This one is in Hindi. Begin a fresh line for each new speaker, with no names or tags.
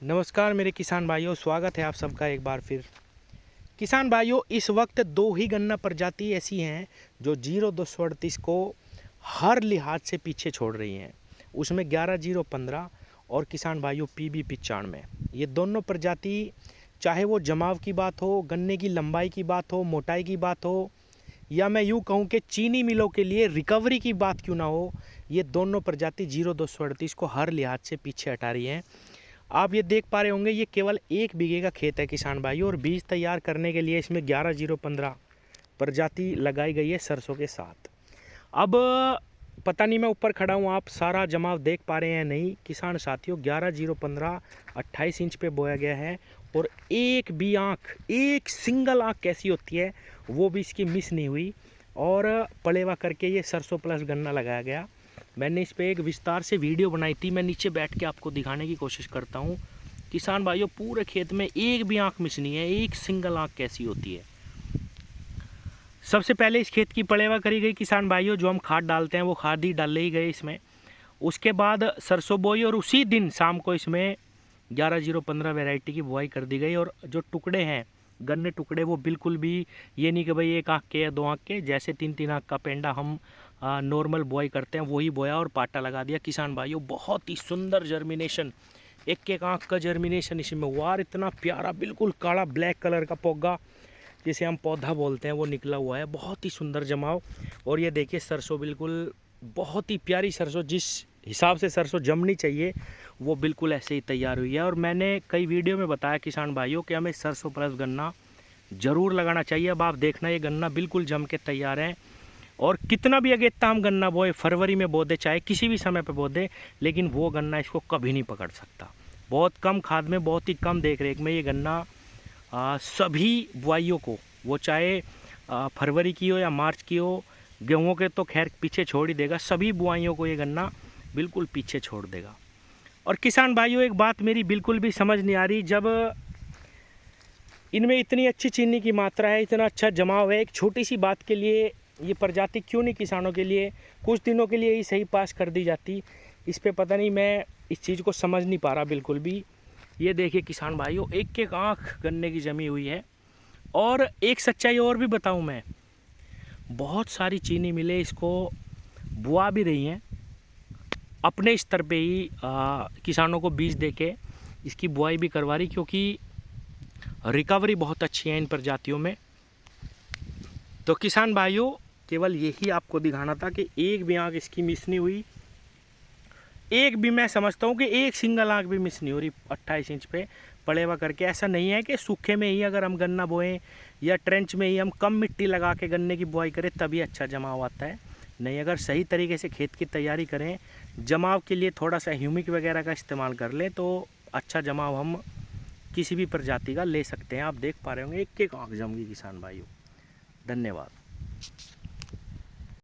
नमस्कार मेरे किसान भाइयों, स्वागत है आप सबका एक बार फिर। किसान भाइयों, इस वक्त दो ही गन्ना प्रजाति ऐसी हैं जो 0238 को हर लिहाज से पीछे छोड़ रही हैं। उसमें 11015 और किसान भाइयों PB 95। ये दोनों प्रजाति, चाहे वो जमाव की बात हो, गन्ने की लंबाई की बात हो, मोटाई की बात हो, या मैं यूँ कहूँ कि चीनी मिलों के लिए रिकवरी की बात क्यों ना हो, ये दोनों प्रजाति 0238 को हर लिहाज से पीछे हटा रही हैं। आप ये देख पा रहे होंगे, ये केवल 1 बीघे का खेत है किसान भाइयों, और बीज तैयार करने के लिए इसमें 11015 प्रजाति लगाई गई है सरसों के साथ। अब पता नहीं मैं ऊपर खड़ा हूँ, आप सारा जमाव देख पा रहे हैं नहीं किसान साथियों। 11015 28 इंच पे बोया गया है, और एक भी आँख, एक सिंगल आँख कैसी होती है वो भी इसकी मिस नहीं हुई, और पलेवा करके ये सरसों प्लस गन्ना लगाया गया। मैंने इस पर एक विस्तार से वीडियो बनाई थी, मैं नीचे बैठ के आपको दिखाने की कोशिश करता हूँ। किसान भाइयों, पूरे खेत में एक भी आँख मिस नहीं है, एक सिंगल आँख कैसी होती है। सबसे पहले इस खेत की पलेवा करी गई किसान भाइयों, जो हम खाद डालते हैं वो खाद ही डाले ही गए इसमें। उसके बाद सरसों बोई, और उसी दिन शाम को इसमें 11015 वैरायटी की बुआई कर दी गई। और जो टुकड़े हैं, गन्ने टुकड़े, वो बिल्कुल भी ये नहीं कि भाई 1 आँख के या 2 आँख के, जैसे 3-3 आँख का पेंडा हम नॉर्मल बुआई करते हैं वही बोया और पाटा लगा दिया किसान भाइयों। बहुत ही सुंदर जर्मिनेशन, एक आँख का जर्मिनेशन इसमें हुआ, और इतना प्यारा बिल्कुल काला ब्लैक कलर का पौधा, जिसे हम पौधा बोलते हैं, वो निकला हुआ है। बहुत ही सुंदर जमाव। और ये देखिए सरसों, बिल्कुल बहुत ही प्यारी सरसों, जिस हिसाब से सरसों जमनी चाहिए वो बिल्कुल ऐसे ही तैयार हुई है। और मैंने कई वीडियो में बताया किसान भाइयों कि हमें सरसों प्लस गन्ना ज़रूर लगाना चाहिए। अब आप देखना, ये गन्ना बिल्कुल जम के तैयार है। और कितना भी अगेता हम गन्ना बोए, फरवरी में बो दे, चाहे किसी भी समय पे बो दे, लेकिन वो गन्ना इसको कभी नहीं पकड़ सकता। बहुत कम खाद में, बहुत ही कम देख रेख में ये गन्ना सभी बुआइयों को, वो चाहे फरवरी की हो या मार्च की हो, गेहूँ के तो खैर पीछे छोड़ ही देगा, सभी बुआइयों को ये गन्ना बिल्कुल पीछे छोड़ देगा। और किसान भाइयों, एक बात मेरी बिल्कुल भी समझ नहीं आ रही, जब इनमें इतनी अच्छी चीनी की मात्रा है, इतना अच्छा जमाव है, एक छोटी सी बात के लिए ये प्रजाति क्यों नहीं किसानों के लिए कुछ दिनों के लिए ही सही पास कर दी जाती। इस पे पता नहीं, मैं इस चीज़ को समझ नहीं पा रहा बिल्कुल भी। ये देखिए किसान भाइयों, एक आँख गन्ने की जमी हुई है। और एक सच्चाई और भी बताऊं मैं, बहुत सारी चीनी मिलें इसको बुआ भी रही हैं, अपने स्तर पे ही किसानों को बीज देके इसकी बुआई भी करवा रही, क्योंकि रिकवरी बहुत अच्छी है इन प्रजातियों में। तो किसान भाइयों, केवल यही आपको दिखाना था कि एक भी आँख इसकी मिस नहीं हुई, एक भी, मैं समझता हूँ कि एक सिंगल आँख भी मिस नहीं हो रही 28 इंच पे पलेवा करके। ऐसा नहीं है कि सूखे में ही अगर हम गन्ना बोएं या ट्रेंच में ही हम कम मिट्टी लगा के गन्ने की बुआई करें तभी अच्छा जमाव आता है। नहीं, अगर सही तरीके से खेत की तैयारी करें, जमाव के लिए थोड़ा सा ह्यूमिक वगैरह का इस्तेमाल कर लें, तो अच्छा जमाव हम किसी भी प्रजाति का ले सकते हैं। आप देख पा रहे होंगे एक आँख जम गई किसान भाइयों। धन्यवाद।